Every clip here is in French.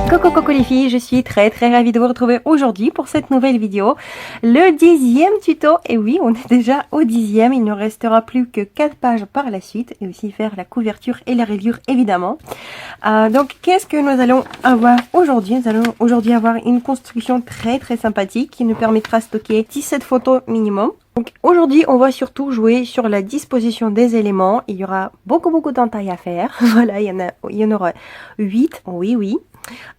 Coucou les filles, je suis très ravie de vous retrouver aujourd'hui pour cette nouvelle vidéo, le 10e tuto. Et oui, on est déjà au 10e, il ne restera plus que 4 pages par la suite et aussi faire la couverture et la reliure évidemment. Donc qu'est-ce que nous allons avoir aujourd'hui? Nous allons aujourd'hui avoir une construction très sympathique qui nous permettra de stocker 17 photos minimum. Donc aujourd'hui, on va surtout jouer sur la disposition des éléments. Il y aura beaucoup d'entailles à faire. Voilà, il y en aura 8. Oui.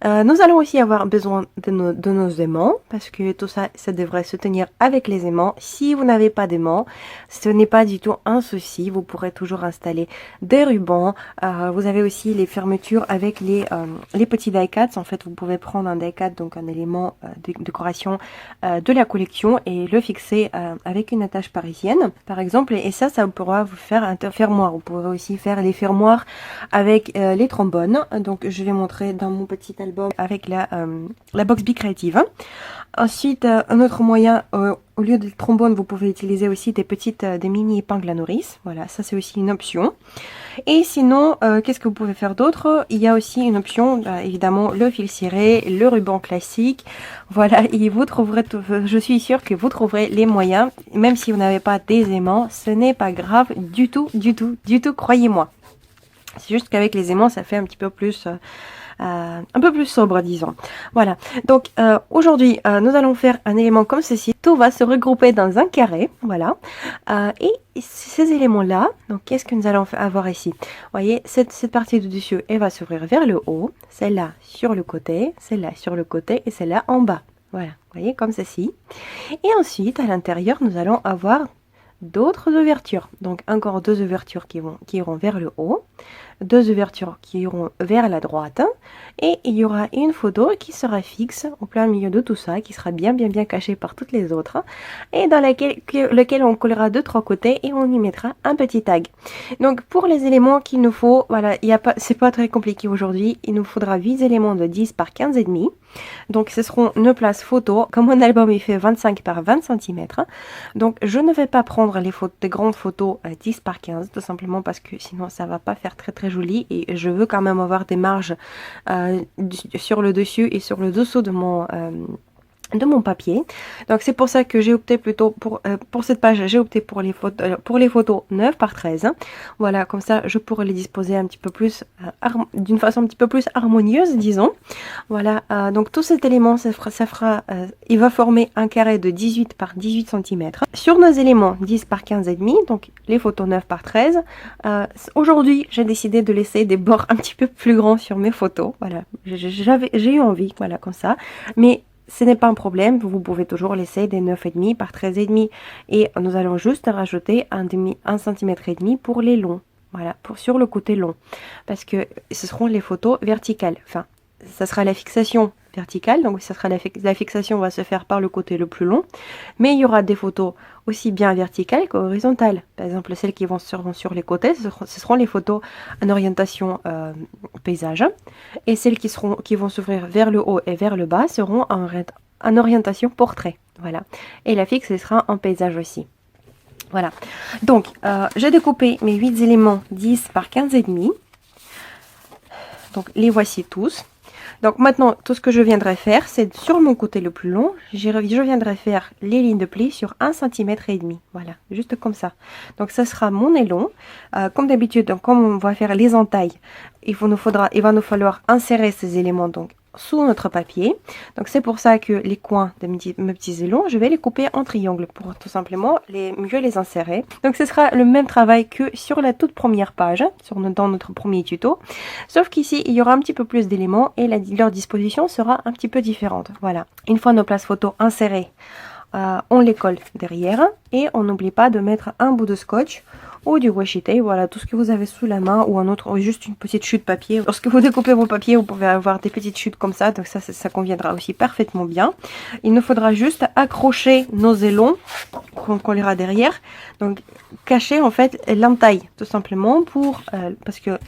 Nous allons aussi avoir besoin de nos aimants parce que tout ça, ça devrait se tenir avec les aimants. Si vous n'avez pas d'aimants, ce n'est pas du tout un souci. Vous pourrez toujours installer des rubans. Vous avez aussi les fermetures avec les petits die cuts. En fait, vous pouvez prendre un die cut, donc un élément de décoration de la collection et le fixer avec une attache parisienne, par exemple. Et ça pourra vous faire un fermoir. Vous pourrez aussi faire les fermoirs avec les trombones. Donc, je vais montrer dans mon petit album avec la box Be Creative. Ensuite, un autre moyen, au lieu des trombones, vous pouvez utiliser aussi des mini épingles à nourrice. Voilà, ça c'est aussi une option. Et sinon, qu'est-ce que vous pouvez faire d'autre? Il y a aussi une option, évidemment, le fil ciré, le ruban classique. Voilà, et vous trouverez, je suis sûre que vous trouverez les moyens, même si vous n'avez pas des aimants, ce n'est pas grave du tout, croyez-moi. C'est juste qu'avec les aimants, ça fait un petit peu plus... un peu plus sobre, disons. Voilà, donc aujourd'hui nous allons faire un élément comme ceci. Tout va se regrouper dans un carré, voilà. Et ces éléments là, donc qu'est-ce que nous allons avoir ici? Vous voyez, cette partie du dessus, elle va s'ouvrir vers le haut, celle-là sur le côté, celle-là sur le côté et celle-là en bas. Voilà, vous voyez, comme ceci. Et ensuite à l'intérieur nous allons avoir d'autres ouvertures, donc encore deux ouvertures qui iront vers le haut, deux ouvertures qui iront vers la droite, et il y aura une photo qui sera fixe au plein milieu de tout ça, qui sera bien cachée par toutes les autres, et dans lequel on collera de trois côtés et on y mettra un petit tag. Donc pour les éléments qu'il nous faut, voilà, c'est pas très compliqué aujourd'hui, il nous faudra 8 éléments de 10 par 15 et demi. Donc ce seront nos places photos, comme mon album il fait 25 par 20 cm. Donc je ne vais pas prendre des grandes photos 10 par 15, tout simplement parce que sinon ça va pas faire très joli, et je veux quand même avoir des marges sur le dessus et sur le dessous de mon papier. Donc c'est pour ça que j'ai opté plutôt pour cette page, j'ai opté pour les photos 9 par 13. Voilà, comme ça je pourrais les disposer un petit peu plus d'une façon un petit peu plus harmonieuse, disons. Voilà, donc tout cet élément il va former un carré de 18 par 18 cm. Sur nos éléments 10 par 15 et demi, donc les photos 9 par 13. Aujourd'hui, j'ai décidé de laisser des bords un petit peu plus grands sur mes photos. Voilà, j'ai eu envie, voilà, comme ça. Mais ce n'est pas un problème, vous pouvez toujours laisser des 9,5 par 13,5 et nous allons juste rajouter 1 cm et demi pour les longs, voilà, sur le côté long, parce que ce seront les photos verticales, enfin, ça sera la fixation verticale, donc ça sera la fixation va se faire par le côté le plus long, mais il y aura des photos aussi bien verticales qu'horizontales. Par exemple, celles qui vont sur les côtés, ce seront les photos en orientation paysage, et celles qui vont s'ouvrir vers le haut et vers le bas seront en orientation portrait. Voilà, et la fixe sera en paysage aussi. Voilà, donc j'ai découpé mes 8 éléments 10 par 15 et demi. Donc les voici tous. Donc maintenant, tout ce que je viendrai faire, c'est sur mon côté le plus long, je viendrai faire les lignes de pli sur 1 cm et demi. Voilà, juste comme ça. Donc ça sera mon élan. Comme d'habitude, comme on va faire les entailles, il va nous falloir insérer ces éléments donc sous notre papier. Donc c'est pour ça que les coins de mes petits élans, je vais les couper en triangle pour tout simplement mieux les insérer. Donc ce sera le même travail que sur la toute première page, dans notre premier tuto, sauf qu'ici il y aura un petit peu plus d'éléments et leur disposition sera un petit peu différente. Voilà, une fois nos places photos insérées, on les colle derrière et on n'oublie pas de mettre un bout de scotch ou du washi tape, voilà, tout ce que vous avez sous la main, ou un autre, ou juste une petite chute papier. Lorsque vous découpez vos papiers, vous pouvez avoir des petites chutes comme ça, donc ça conviendra aussi parfaitement bien. Il nous faudra juste accrocher nos élans qu'on collera derrière, donc cacher en fait l'entaille, tout simplement, parce que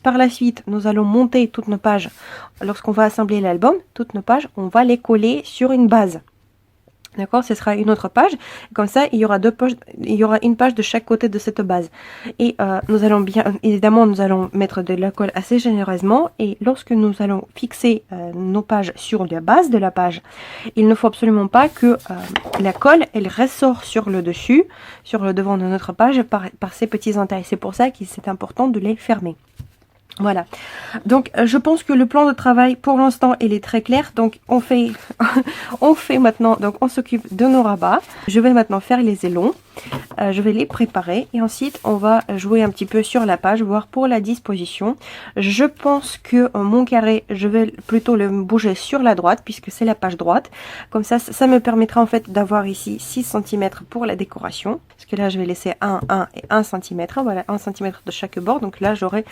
par la suite, nous allons monter toutes nos pages. Lorsqu'on va assembler l'album, toutes nos pages, on va les coller sur une base. D'accord, ce sera une autre page. Comme ça, il y aura deux pages, il y aura une page de chaque côté de cette base. Et nous allons bien évidemment, nous allons mettre de la colle assez généreusement. Et lorsque nous allons fixer nos pages sur la base de la page, il ne faut absolument pas que la colle, elle ressort sur le dessus, sur le devant de notre page par ces petits entailles. C'est pour ça que c'est important de les fermer. Voilà, donc je pense que le plan de travail pour l'instant il est très clair. Donc on fait on fait maintenant, donc on s'occupe de nos rabats. Je vais maintenant faire les élons, je vais les préparer et ensuite on va jouer un petit peu sur la page, voir pour la disposition. Je pense que mon carré, je vais plutôt le bouger sur la droite puisque c'est la page droite. Comme ça me permettra en fait d'avoir ici 6 cm pour la décoration. Parce que là je vais laisser 1 et 1 cm, voilà, 1 cm de chaque bord. Donc là j'aurai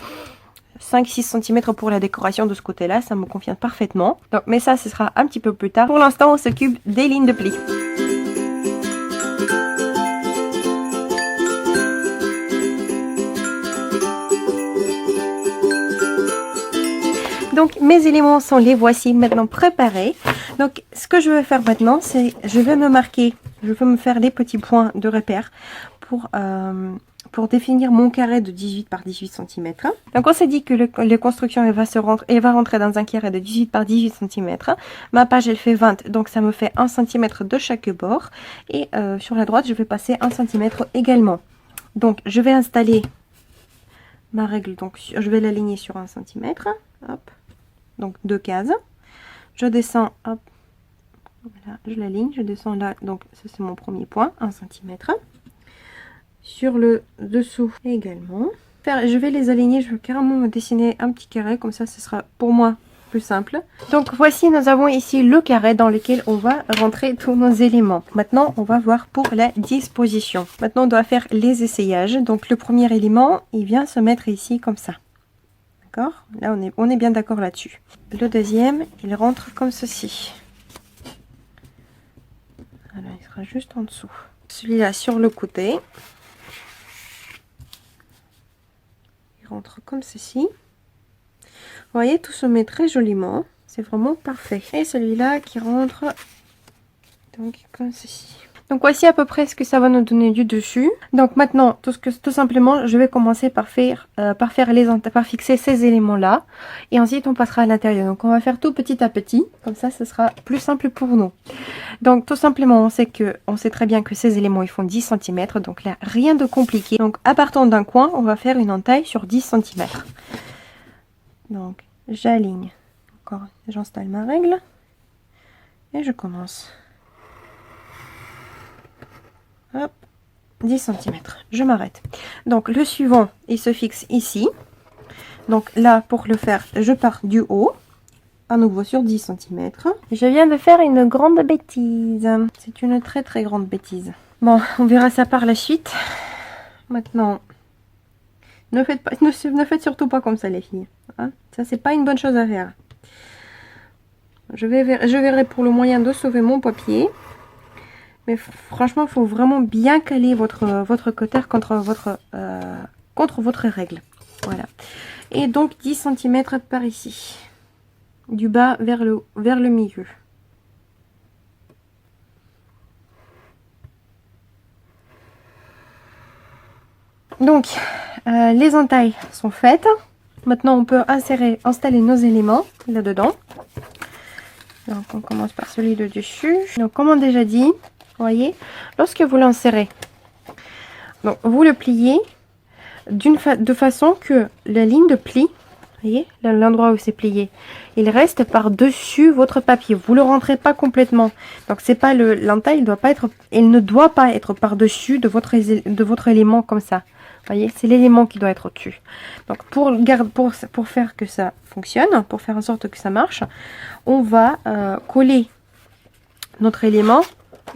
5-6 cm pour la décoration de ce côté-là, ça me convient parfaitement. Donc, mais ça, ce sera un petit peu plus tard. Pour l'instant, on s'occupe des lignes de pli. Donc, mes éléments sont les voici maintenant préparés. Donc, ce que je vais faire maintenant, c'est je vais me marquer, je vais me faire les petits points de repère pour définir mon carré de 18 par 18 cm. Donc on s'est dit que la construction elle va rentrer dans un carré de 18 par 18 cm. Ma page elle fait 20, donc ça me fait 1 cm de chaque bord. Et sur la droite je vais passer 1 cm également. Donc je vais installer ma règle, donc je vais l'aligner sur 1 cm. Hop, donc 2 cases. Je descends, hop, voilà, je l'aligne, je descends là, donc ça c'est mon premier point, 1 cm. Sur le dessous également. Je vais les aligner, je vais carrément me dessiner un petit carré, comme ça ce sera pour moi plus simple. Donc voici, nous avons ici le carré dans lequel on va rentrer tous nos éléments. Maintenant on va voir pour la disposition. Maintenant on doit faire les essayages. Donc le premier élément, il vient se mettre ici comme ça. D'accord? Là on est bien d'accord là-dessus. Le deuxième, il rentre comme ceci. Voilà, il sera juste en dessous. Celui-là sur le côté. Rentre comme ceci. Vous voyez, tout se met très joliment, c'est vraiment parfait. Et celui-là qui rentre donc comme ceci. Donc voici à peu près ce que ça va nous donner du dessus. Donc maintenant, tout simplement, je vais commencer par fixer ces éléments-là, et ensuite on passera à l'intérieur. Donc on va faire tout petit à petit, comme ça, ce sera plus simple pour nous. Donc tout simplement, on sait très bien que ces éléments ils font 10 cm, donc là rien de compliqué. Donc à partir d'un coin, on va faire une entaille sur 10 cm. Donc j'aligne, encore j'installe ma règle et je commence. Hop, 10 cm, je m'arrête. Donc le suivant, il se fixe ici. Donc là, pour le faire, je pars du haut, à nouveau sur 10 cm. Je viens de faire une grande bêtise. C'est une très très grande bêtise. Bon, on verra ça par la suite. Maintenant, ne faites surtout pas comme ça les filles. Hein, ça, c'est pas une bonne chose à faire. Je verrai pour le moyen de sauver mon papier. Mais franchement, il faut vraiment bien caler votre cutter contre votre règle. Voilà. Et donc 10 cm par ici. Du bas vers le milieu. Donc, les entailles sont faites. Maintenant, on peut installer nos éléments là-dedans. Donc, on commence par celui de dessus. Donc, comme on a déjà dit, vous voyez, lorsque vous l'insérez, donc vous le pliez de façon que la ligne de pli, vous voyez, l'endroit où c'est plié, il reste par-dessus votre papier. Vous le rentrez pas complètement. Donc c'est pas l'entaille, il ne doit pas être par-dessus de votre élément comme ça. Vous voyez, c'est l'élément qui doit être au-dessus. Donc pour faire que ça fonctionne, pour faire en sorte que ça marche, on va coller notre élément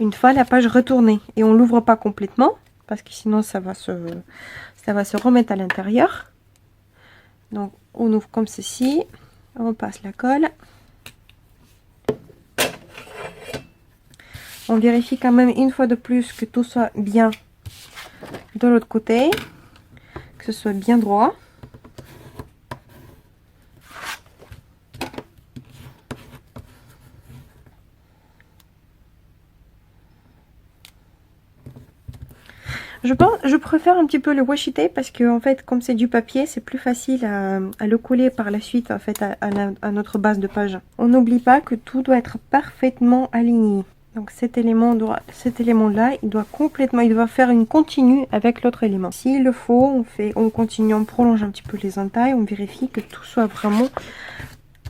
une fois la page retournée, et on l'ouvre pas complètement parce que sinon ça va se remettre à l'intérieur. Donc on ouvre comme ceci, on passe la colle, on vérifie quand même une fois de plus que tout soit bien de l'autre côté, que ce soit bien droit. Je préfère un petit peu le washi tape parce que en fait, comme c'est du papier, c'est plus facile à le coller par la suite en fait à notre base de page. On n'oublie pas que tout doit être parfaitement aligné. Donc cet élément-là, il doit faire une continue avec l'autre élément. S'il le faut, on continue, on prolonge un petit peu les entailles, on vérifie que tout soit vraiment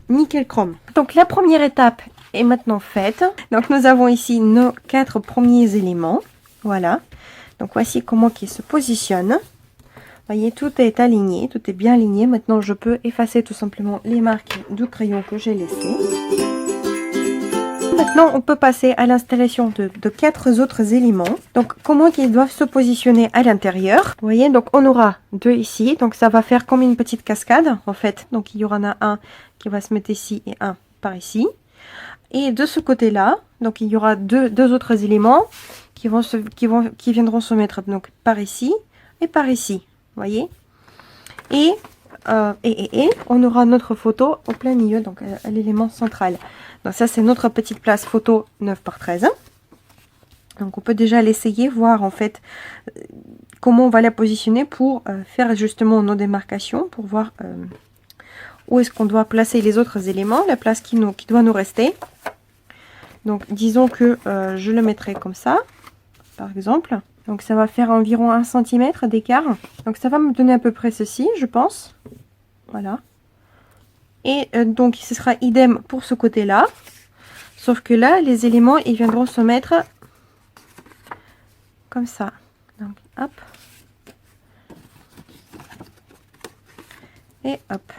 nickel chrome. Donc la première étape est maintenant faite. Donc nous avons ici nos 4 premiers éléments. Voilà. Donc voici comment ils se positionnent. Vous voyez, tout est aligné, tout est bien aligné. Maintenant, je peux effacer tout simplement les marques du crayon que j'ai laissées. Maintenant, on peut passer à l'installation de 4 autres éléments. Donc, comment ils doivent se positionner à l'intérieur. Vous voyez, donc on aura 2 ici. Donc, ça va faire comme une petite cascade, en fait. Donc, il y aura un qui va se mettre ici et un par ici. Et de ce côté-là, donc il y aura deux autres éléments qui viendront se mettre donc par ici et par ici. Vous voyez, et on aura notre photo au plein milieu, donc à l'élément central. Donc ça, c'est notre petite place photo 9 par 13. Donc on peut déjà l'essayer, voir en fait comment on va la positionner pour faire justement nos démarcations, pour voir où est-ce qu'on doit placer les autres éléments, la place qui doit nous rester. Donc disons que je le mettrai comme ça, par exemple. Donc ça va faire environ 1 cm d'écart. Donc ça va me donner à peu près ceci, je pense. Voilà. Et donc ce sera idem pour ce côté-là. Sauf que là, les éléments, ils viendront se mettre comme ça. Donc hop. Et hop.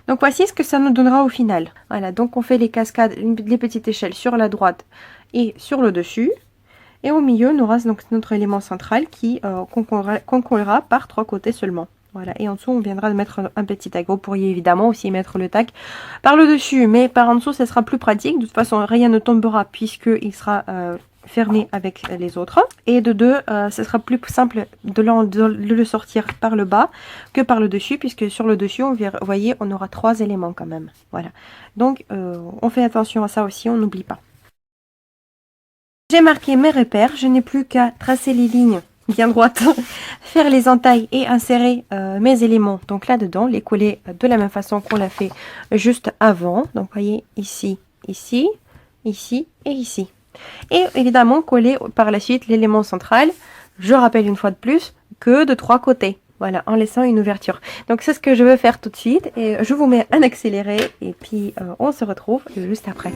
Donc voici ce que ça nous donnera au final. Voilà, donc on fait les cascades, les petites échelles sur la droite et sur le dessus. Et au milieu, on aura donc notre élément central qu'on collera par 3 côtés seulement. Voilà, et en dessous, on viendra de mettre un petit tag. Vous pourriez évidemment aussi mettre le tag par le dessus, mais par en dessous, ça sera plus pratique. De toute façon, rien ne tombera puisqu'il sera fermé avec les autres. Et de deux, ce sera plus simple de le sortir par le bas que par le dessus, puisque sur le dessus, vous voyez, on aura 3 éléments quand même. Voilà, donc on fait attention à ça aussi, on n'oublie pas. J'ai marqué mes repères, je n'ai plus qu'à tracer les lignes bien droites, faire les entailles et insérer mes éléments donc là-dedans, les coller de la même façon qu'on l'a fait juste avant. Donc vous voyez ici, ici, ici et ici. Et évidemment coller par la suite l'élément central, je rappelle une fois de plus, que de 3 côtés. Voilà, en laissant une ouverture. Donc c'est ce que je vais faire tout de suite et je vous mets un accéléré et puis on se retrouve juste après.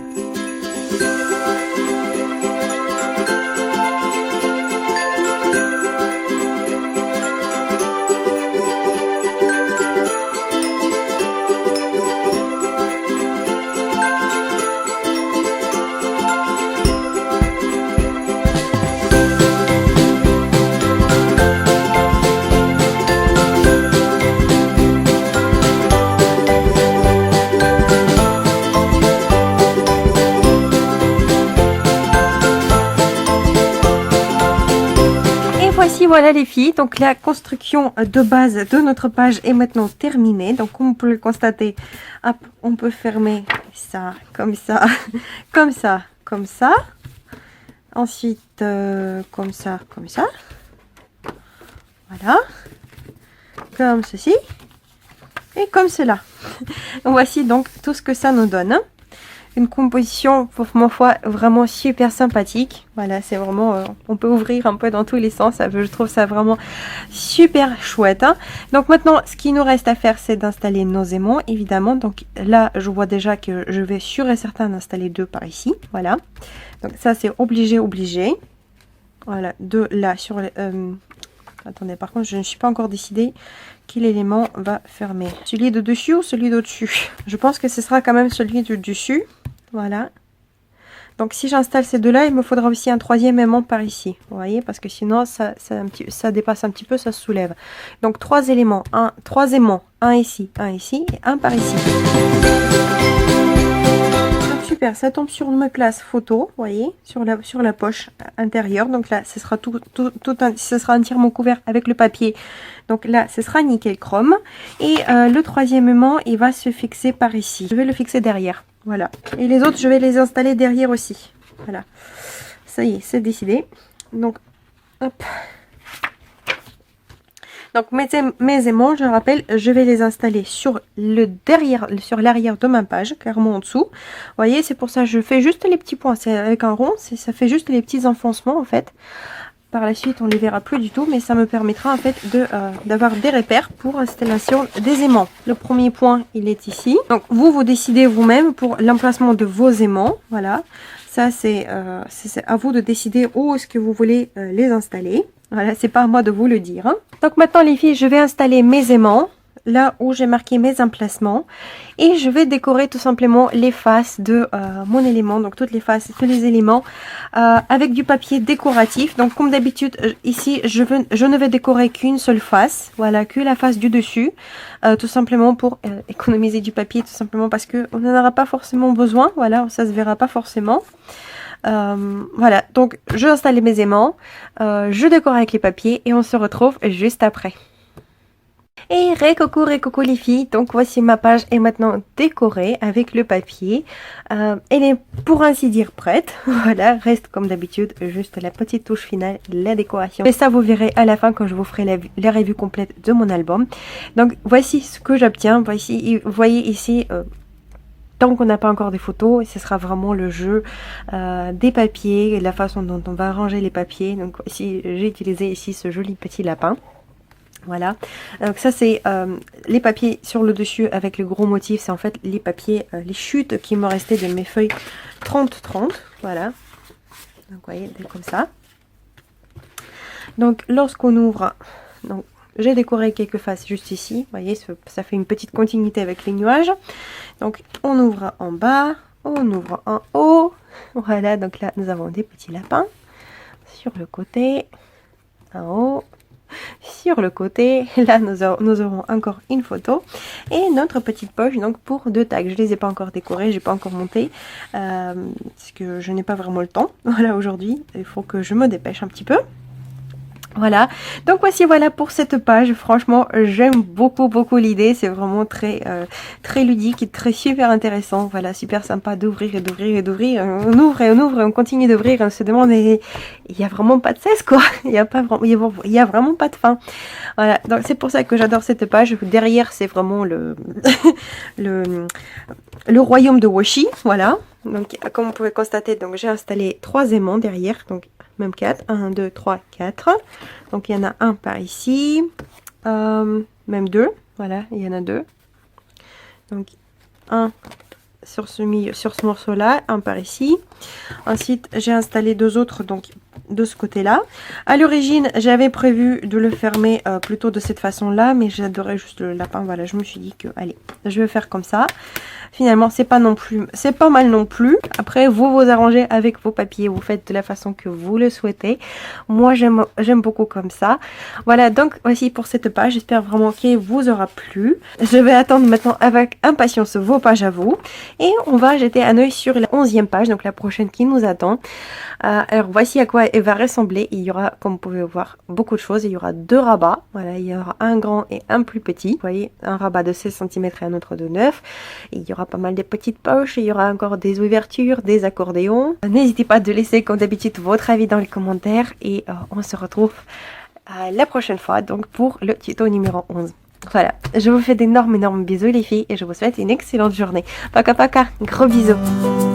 Voilà les filles, donc la construction de base de notre page est maintenant terminée. Donc comme on peut le constater, hop, on peut fermer ça, comme ça, comme ça, comme ça. Ensuite, comme ça, comme ça. Voilà. Comme ceci. Et comme cela. Voici donc tout ce que ça nous donne. Une composition, pour ma foi, vraiment super sympathique. Voilà, c'est vraiment, on peut ouvrir un peu dans tous les sens. Je trouve ça vraiment super chouette. Hein. Donc maintenant, ce qui nous reste à faire, c'est d'installer nos aimants, évidemment. Donc là, je vois déjà que je vais sûr et certain d'installer 2 par ici. Voilà. Donc ça, c'est obligé. Voilà, 2 là sur les... attendez, par contre, je ne suis pas encore décidée quel élément va fermer. Celui de dessus ou celui d'au-dessus? Je pense que ce sera quand même celui du dessus. Voilà. Donc si j'installe ces deux-là, il me faudra aussi un 3e aimant par ici. Vous voyez, parce que sinon, ça dépasse un petit peu, ça se soulève. Donc 3 éléments, 3 aimants, un ici et un par ici. Super, ça tombe sur mes places photo, vous voyez, sur la poche intérieure. Donc là, ce sera ce sera entièrement couvert avec le papier. Donc là, ce sera nickel chrome. Et le 3e aimant, il va se fixer par ici. Je vais le fixer derrière. Voilà. Et les autres, je vais les installer derrière aussi. Voilà. Ça y est, c'est décidé. Donc, hop. Donc mes aimants, je rappelle, je vais les installer sur le derrière, sur l'arrière de ma page, carrément en dessous. Vous voyez, c'est pour ça que je fais juste les petits points. C'est avec un rond, ça fait juste les petits enfoncements en fait. Par la suite, on les verra plus du tout, mais ça me permettra en fait d'avoir des repères pour l'installation des aimants. Le premier point, il est ici. Donc vous décidez vous-même pour l'emplacement de vos aimants. Voilà, ça c'est à vous de décider où est-ce que vous voulez les installer. Voilà, c'est pas à moi de vous le dire. Hein. Donc maintenant les filles, je vais installer mes aimants là où j'ai marqué mes emplacements et je vais décorer tout simplement les faces de mon élément, donc toutes les faces, tous les éléments avec du papier décoratif. Donc comme d'habitude ici je ne vais décorer qu'une seule face, voilà, que la face du dessus, tout simplement pour économiser du papier, tout simplement parce que on n'en aura pas forcément besoin, voilà, ça se verra pas forcément. Voilà, donc je installe mes aimants, je décore avec les papiers et on se retrouve juste après. Et coucou les filles, donc voici ma page est maintenant décorée avec le papier. Elle est pour ainsi dire prête. Voilà, reste comme d'habitude juste la petite touche finale, la décoration. Et ça vous verrez à la fin quand je vous ferai la revue complète de mon album. Donc voici ce que j'obtiens. Voici, vous voyez ici... tant qu'on n'a pas encore des photos, ce sera vraiment le jeu des papiers, la façon dont on va arranger les papiers. Donc ici, j'ai utilisé ici ce joli petit lapin. Voilà, donc ça c'est les papiers sur le dessus avec le gros motif, c'est en fait les papiers, les chutes qui me restaient de mes feuilles 30-30, voilà. Donc vous voyez, comme ça. Donc lorsqu'on ouvre, donc j'ai décoré quelques faces juste ici, vous voyez, ça fait une petite continuité avec les nuages. Donc on ouvre en bas, on ouvre en haut, voilà, donc là nous avons des petits lapins sur le côté, en haut. Sur le côté, là nous aurons encore une photo et notre petite poche donc pour 2 tags. Je les ai pas encore décorés, j'ai pas encore monté parce que je n'ai pas vraiment le temps. Voilà, aujourd'hui il faut que je me dépêche un petit peu. Voilà, donc voici voilà pour cette page. Franchement j'aime beaucoup l'idée, c'est vraiment très ludique et très super intéressant. Voilà, super sympa d'ouvrir et d'ouvrir et d'ouvrir, on ouvre et on ouvre et on continue d'ouvrir, on se demande et il y a vraiment pas de cesse quoi, il y a vraiment pas de fin. Voilà, donc c'est pour ça que j'adore cette page. Derrière c'est vraiment le royaume de Washi, voilà. Donc comme vous pouvez constater, donc j'ai installé 3 aimants derrière, donc même 4, 1, 2, 3, 4. Donc il y en a un par ici, même 2, voilà, il y en a 2. Donc un sur ce morceau là, un par ici. Ensuite j'ai installé 2 autres donc de ce côté là. À l'origine j'avais prévu de le fermer plutôt de cette façon là, mais j'adorais juste le lapin, voilà, je me suis dit que allez, je vais faire comme ça. Finalement c'est pas mal non plus. Après vous arrangez avec vos papiers, vous faites de la façon que vous le souhaitez. Moi j'aime beaucoup comme ça. Voilà, donc voici pour cette page, j'espère vraiment qu'elle vous aura plu. Je vais attendre maintenant avec impatience vos pages à vous et on va jeter un œil sur la 11e page, donc la prochaine qui nous attend. Alors voici à quoi elle va ressembler. Il y aura, comme vous pouvez voir, beaucoup de choses. Il y aura 2 rabats, voilà, il y aura un grand et un plus petit. Vous voyez, un rabat de 16 cm et un autre de 9. Et il y aura pas mal de petites poches, il y aura encore des ouvertures, des accordéons. N'hésitez pas de laisser comme d'habitude votre avis dans les commentaires et on se retrouve la prochaine fois donc pour le tuto numéro 11. Voilà, je vous fais d'énormes bisous les filles et je vous souhaite une excellente journée. Paka paka, gros bisous.